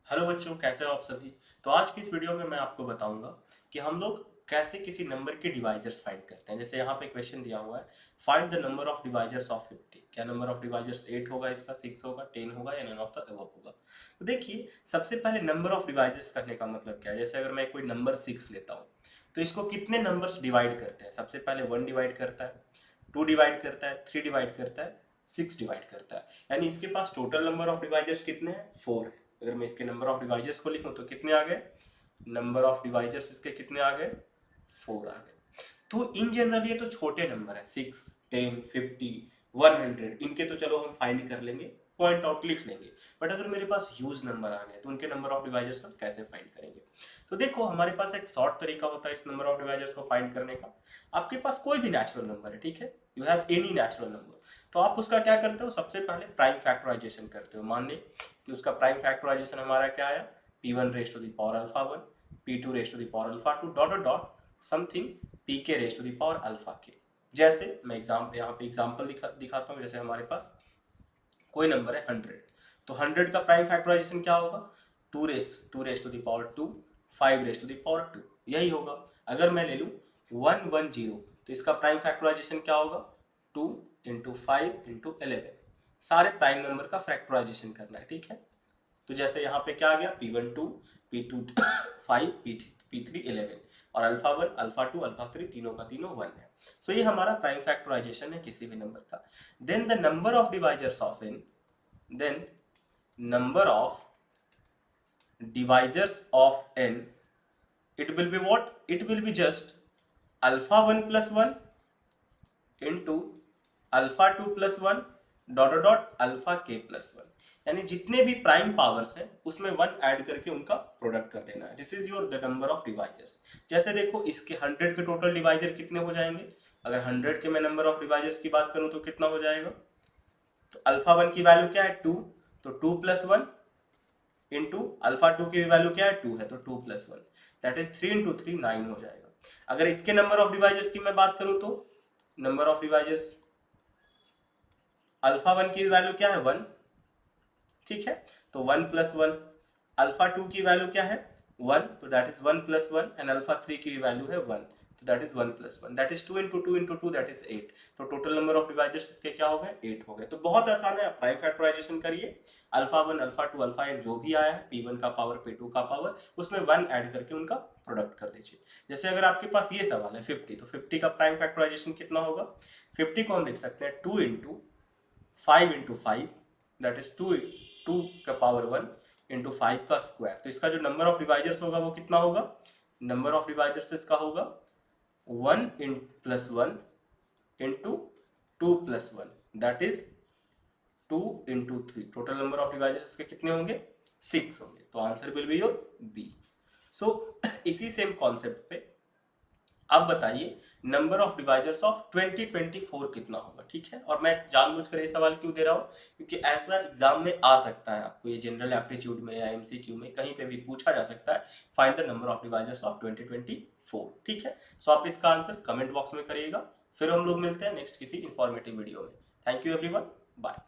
Hello बच्चों, कैसे हो आप सभी। तो आज की इस वीडियो में मैं आपको बताऊंगा कि हम लोग कैसे किसी नंबर के डिवाइजर्स फाइंड करते हैं। जैसे यहाँ पे क्वेश्चन दिया हुआ है, find the number of divisors of 50। क्या नंबर ऑफ डिवाइजर्स 8 होगा, इसका 6 होगा, 10 होगा या नन ऑफ द अबव होगा। तो देखिए, सबसे पहले नंबर ऑफ डिवाइजर्स करने का मतलब क्या है। जैसे अगर मैं कोई नंबर 6 लेता हूँ तो इसको कितने नंबर्स डिवाइड करते हैं। सबसे पहले 1 डिवाइड करता है, 2 डिवाइड करता है, 3 डिवाइड करता है, 6 डिवाइड करता है। यानी इसके पास टोटल नंबर ऑफ डिवाइजर्स कितने हैं, 4 है। अगर मैं इसके नंबर ऑफ डिवाइजर्स को लिखूं तो कितने आ गए, नंबर ऑफ डिवाइजर्स इसके कितने आ गए, 4 आ गए। तो इन जनरल ये तो छोटे नंबर है, 6, 10, 50, 100, इनके तो चलो हम फाइंड कर लेंगे, पॉइंट आउट लिख लेंगे। बट अगर मेरे पास ह्यूज नंबर आ गए तो उनके नंबर ऑफ डिवाइजर्स हम कैसे फाइंड करेंगे। तो देखो, हमारे पास एक शॉर्ट तरीका होता है इस नंबर ऑफ डिवाइजर्स को फाइंड करने का। आपके पास कोई भी नेचुरल नंबर है, ठीक है, you have any natural number, तो आप उसका क्या करते हो, सबसे पहले प्राइम फैक्टराइजेशन करते हो। मान ली कि उसका प्राइम फैक्टराइजेशन हमारा क्या आया, p1 raise to the power alpha 1, p2 raise to the power alpha 2, dot dot something pk raise to the power alpha k. जैसे मैं यहाँ पे एग्जांपल दिखाता हूँ। जैसे हमारे पास कोई नंबर है 100, तो 100 का प्राइम फैक्टराइजेशन क्या होगा, 2 raise to the power 2, 5 raise to the power 2, यही होगा। अगर मैं ले लूँ 110, तो इसका प्राइम फैक्टराइजेशन क्या होगा, 2 इंटू 5 इंटू 11। सारे प्राइम नंबर का फैक्टराइजेशन करना है, ठीक है। तो जैसे यहाँ पे क्या आ गया, p1 2, p2 5, p3 11, और अल्फा 1, अल्फा 2, अल्फा 3, तीनों का तीनों 1 है। सो ये हमारा प्राइम फैक्टराइजेशन है किसी भी नंबर का। Then the number of divisors of n, then number of divisors of n, it will be what, it will be just alpha 1 plus 1 into alpha 2 plus 1 dot alpha k plus 1। यानी जितने भी prime powers हैं उसमें 1 add करके उनका product कर देना है। This is your the number of divisors. जैसे देखो, इसके 100 के टोटल डिवाइजर कितने हो जाएंगे। अगर 100 के मैं नंबर ऑफ डिवाइजर्स की बात करूं तो कितना हो जाएगा, तो अल्फा 1 की वैल्यू क्या है, 2, तो 2 प्लस 1 इंटू अल्फा 2 की वैल्यू क्या है, 2 है, तो 2 प्लस 1, दैट इज 3 इंटू 3, 9 हो जाएगा। अगर इसके नंबर ऑफ डिवाइजर्स की मैं बात करूं तो नंबर ऑफ डिवाइजर्स, अल्फा 1 की वैल्यू क्या है, 1, ठीक है, तो 1 प्लस 1। अल्फा 2 की वैल्यू क्या है, 1, तो that is 1 plus 1, and alpha 3 की वैल्यू है 1, तो that is 1 plus 1, that is 2 into 2 into 2, that is 8। तो टोटल नंबर ऑफ डिवाइजर्स इसके क्या हो गए, 8 हो गए। तो बहुत आसान है, आप प्राइम फैक्टराइजेशन करिए, अल्फा 1, अल्फा 2, अल्फा n जो भी आया है, p1 का पावर, p2 का पावर, उसमें 1 ऐड करके उनका प्रोडक्ट कर दीजिए। जैसे अगर आपके पास ये सवाल है 50, तो 50 का प्राइम फैक्टराइजेशन कितना होगा, 50 को हम लिख सकते हैं 2 इंटू 5 इंटू 5, दैट इज 2 का पावर 1 इंटू 5 का स्क्वायर। तो इसका जो नंबर ऑफ डिवाइजर्स होगा वो कितना होगा, नंबर ऑफ डिवाइजर्स इसका होगा 1 इन plus 1 into 2 plus 1, that is 2 into 3। Total number of divisors के कितने होंगे, 6 होंगे। तो answer will be your B. So इसी सेम कॉन्सेप्ट पे अब बताइए नंबर ऑफ डिवाइजर्स ऑफ 2024 कितना होगा, ठीक है। और मैं जानबूझकर ये सवाल क्यों दे रहा हूँ, क्योंकि ऐसा एग्जाम में आ सकता है, आपको ये जनरल एप्टीट्यूड में या एमसीक्यू में कहीं पे भी पूछा जा सकता है, find the number of divisors of 2024, ठीक है। सो आप इसका आंसर कमेंट बॉक्स में करिएगा। फिर हम लोग मिलते हैं नेक्स्ट किसी इंफॉर्मेटिव वीडियो में। Thank you everyone, bye.